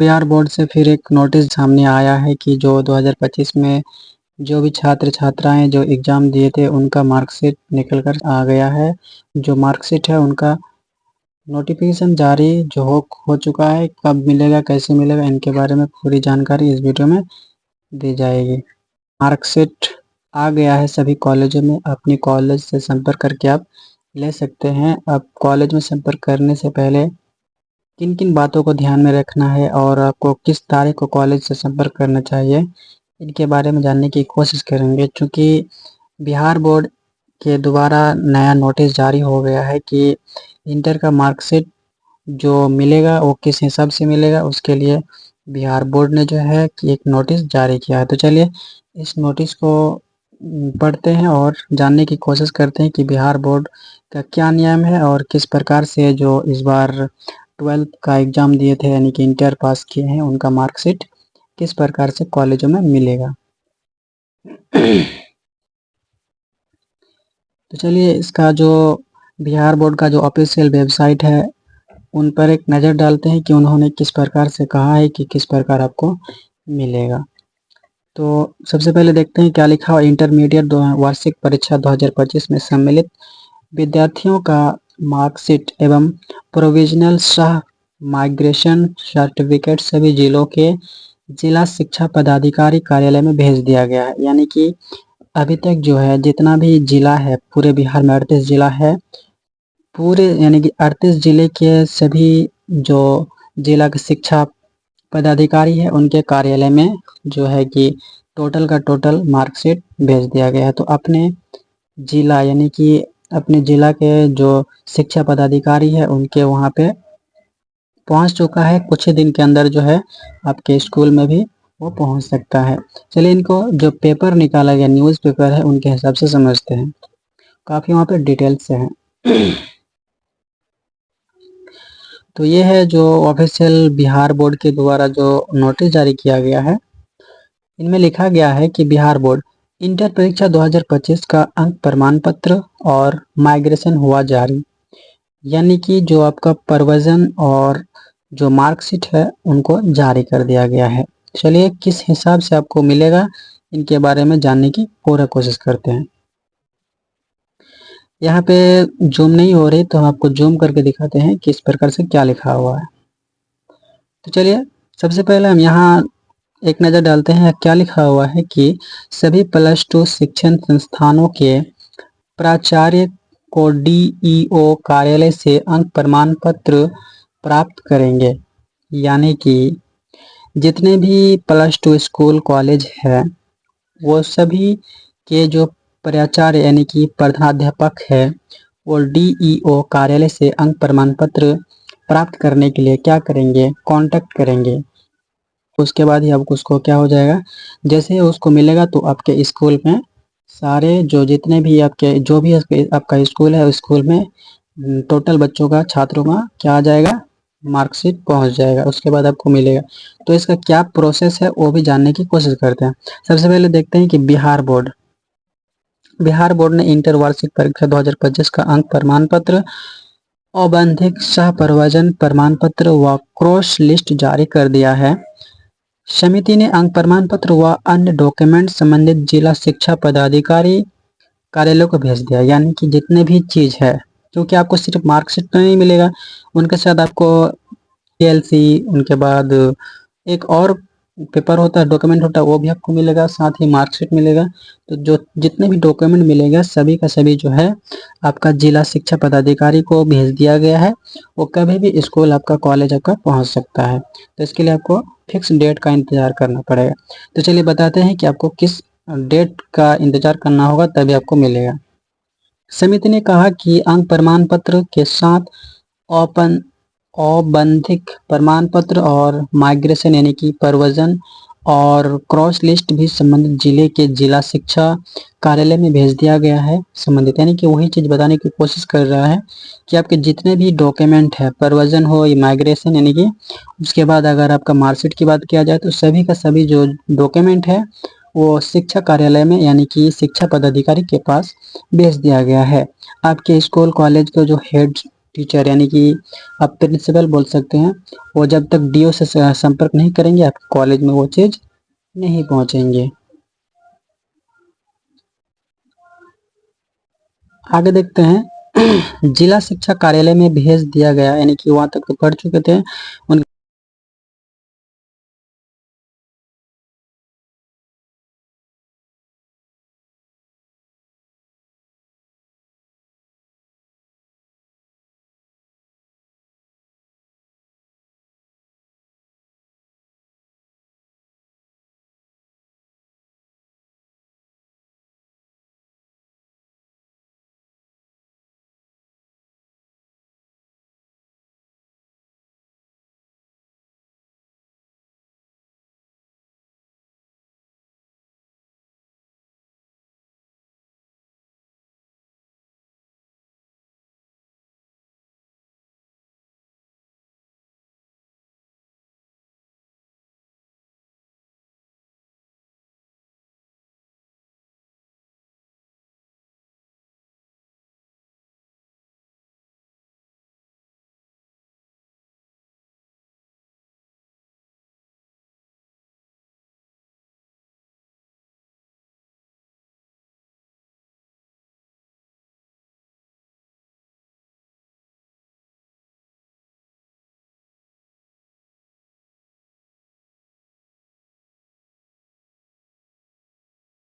Bihar board से फिर एक नोटिस सामने आया है कि जो 2025 में जो भी छात्र छात्राएं जो एग्ज़ाम दिए थे उनका मार्कशीट निकल कर आ गया है। जो मार्कशीट है उनका नोटिफिकेशन जारी जो हो चुका है, कब मिलेगा कैसे मिलेगा इनके बारे में पूरी जानकारी इस वीडियो में दी जाएगी। मार्कशीट आ गया है सभी कॉलेजों में, अपनी कॉलेज से संपर्क करके आप ले सकते हैं। अब कॉलेज में संपर्क करने से पहले किन किन बातों को ध्यान में रखना है और आपको किस तारीख को कॉलेज से संपर्क करना चाहिए, इनके बारे में जानने की कोशिश करेंगे। चूँकि बिहार बोर्ड के द्वारा नया नोटिस जारी हो गया है कि इंटर का मार्कशीट जो मिलेगा वो किस हिसाब से मिलेगा, उसके लिए बिहार बोर्ड ने जो है कि एक नोटिस जारी किया है। तो चलिए इस नोटिस को पढ़ते हैं और जानने की कोशिश करते हैं कि बिहार बोर्ड का क्या नियम है और किस प्रकार से जो इस बार 12th का एग्ज़ाम दिए थे यानी कि इंटर पास किए हैं उनका मार्कशीट किस प्रकार से कॉलेजों में मिलेगा। तो चलिए इसका जो बिहार बोर्ड का जो ऑफिशियल वेबसाइट है उन पर एक नज़र डालते हैं कि उन्होंने किस प्रकार से कहा है कि किस प्रकार आपको मिलेगा। तो सबसे पहले देखते हैं क्या लिखा हुआ। इंटरमीडिएट वार्षिक परीक्षा 2025 में सम्मिलित विद्यार्थियों का मार्कशीट एवं प्रोविजनल सह माइग्रेशन सर्टिफिकेट सभी जिलों के जिला शिक्षा पदाधिकारी कार्यालय में भेज दिया गया है। यानी कि अभी तक जो है जितना भी जिला है, पूरे बिहार में 38 जिला है, पूरे यानी कि 38 जिले के सभी जो जिला के शिक्षा पदाधिकारी है उनके कार्यालय में जो है कि टोटल का टोटल मार्कशीट भेज दिया गया है। तो अपने जिला यानी कि अपने जिला के जो शिक्षा पदाधिकारी है उनके वहाँ पे पहुँच चुका है। कुछ ही दिन के अंदर जो है आपके स्कूल में भी वो पहुँच सकता है। चलिए इनको जो पेपर निकाला गया न्यूज़पेपर है उनके हिसाब से समझते हैं, काफ़ी वहाँ पे डिटेल से है। तो ये है जो ऑफिशियल बिहार बोर्ड के द्वारा जो नोटिस जारी किया गया है। इनमें लिखा गया है कि बिहार बोर्ड इंटर परीक्षा 2025 का अंक प्रमाण पत्र और माइग्रेशन हुआ जारी। यानी कि जो आपका प्रवर्जन और जो मार्कशीट है उनको जारी कर दिया गया है। चलिए किस हिसाब से आपको मिलेगा इनके बारे में जानने की पूरा कोशिश करते हैं। यहाँ पे जूम नहीं हो रही तो हम आपको जूम करके दिखाते हैं कि इस प्रकार से क्या लिखा हुआ है। तो चलिए सबसे पहले हम यहाँ एक नज़र डालते हैं क्या लिखा हुआ है कि सभी +2 शिक्षण संस्थानों के प्राचार्य को डीईओ कार्यालय से अंक प्रमाण पत्र प्राप्त करेंगे। यानी कि जितने भी +2 स्कूल कॉलेज है वो सभी के जो प्राचार्य यानी कि प्रधानाध्यापक है वो डीईओ कार्यालय से अंक प्रमाण पत्र प्राप्त करने के लिए क्या करेंगे, कांटेक्ट करेंगे। उसके बाद ही आपको उसको क्या हो जाएगा, जैसे ही उसको मिलेगा तो आपके स्कूल में सारे जो जितने भी आपके जो भी आपका स्कूल है उस स्कूल में टोटल बच्चों का छात्रों का क्या आ जाएगा, मार्कशीट पहुंच जाएगा। उसके बाद आपको मिलेगा। तो इसका क्या प्रोसेस है वो भी जानने की कोशिश करते हैं। सबसे पहले देखते हैं कि बिहार बोर्ड ने इंटर वार्षिक परीक्षा 2025 का अंक प्रमाण पत्र, औपबंधिक सह प्रवर्जन प्रमाण पत्र व क्रॉस लिस्ट जारी कर दिया है। समिति ने अंक प्रमाण पत्र व अन्य डॉक्यूमेंट संबंधित जिला शिक्षा पदाधिकारी कार्यालयों को भेज दिया। यानी कि जितने भी चीज है, क्योंकि आपको सिर्फ मार्कशीट तो नहीं मिलेगा, उनके साथ आपको पीएलसी, उनके बाद एक और पेपर होता है, डॉक्यूमेंट होता है, वो भी आपको मिलेगा, साथ ही मार्कशीट मिलेगा। तो जो जितने भी डॉक्यूमेंट मिलेगा सभी का सभी जो है आपका जिला शिक्षा पदाधिकारी को भेज दिया गया है। वो कभी भी स्कूल आपका कॉलेज आपका पहुंच सकता है। तो इसके लिए आपको फिक्स डेट का इंतजार करना पड़ेगा। तो चलिए बताते हैं कि आपको किस डेट का इंतजार करना होगा तभी आपको मिलेगा। समिति ने कहा कि अंक प्रमाण पत्र के साथ ओपन औपबंधिक प्रमाण पत्र और माइग्रेशन यानी कि प्रवर्जन और क्रॉस लिस्ट भी संबंधित जिले के जिला शिक्षा कार्यालय में भेज दिया गया है। संबंधित यानी कि वही चीज़ बताने की कोशिश कर रहा है कि आपके जितने भी डॉक्यूमेंट है, प्रवर्जन हो या माइग्रेशन यानी कि उसके बाद अगर आपका मार्कशीट की बात किया जाए तो सभी का सभी जो डॉक्यूमेंट है वो शिक्षा कार्यालय में यानी कि शिक्षा पदाधिकारी के पास भेज दिया गया है। आपके स्कूल कॉलेज का जो हेड टीचर यानी कि आप प्रिंसिपल बोल सकते हैं, वो जब तक डीओ से संपर्क नहीं करेंगे आपके कॉलेज में वो चीज़ नहीं पहुंचेंगे। आगे देखते हैं जिला शिक्षा कार्यालय में भेज दिया गया, यानी कि वहां तक तो पढ़ चुके थे, उनके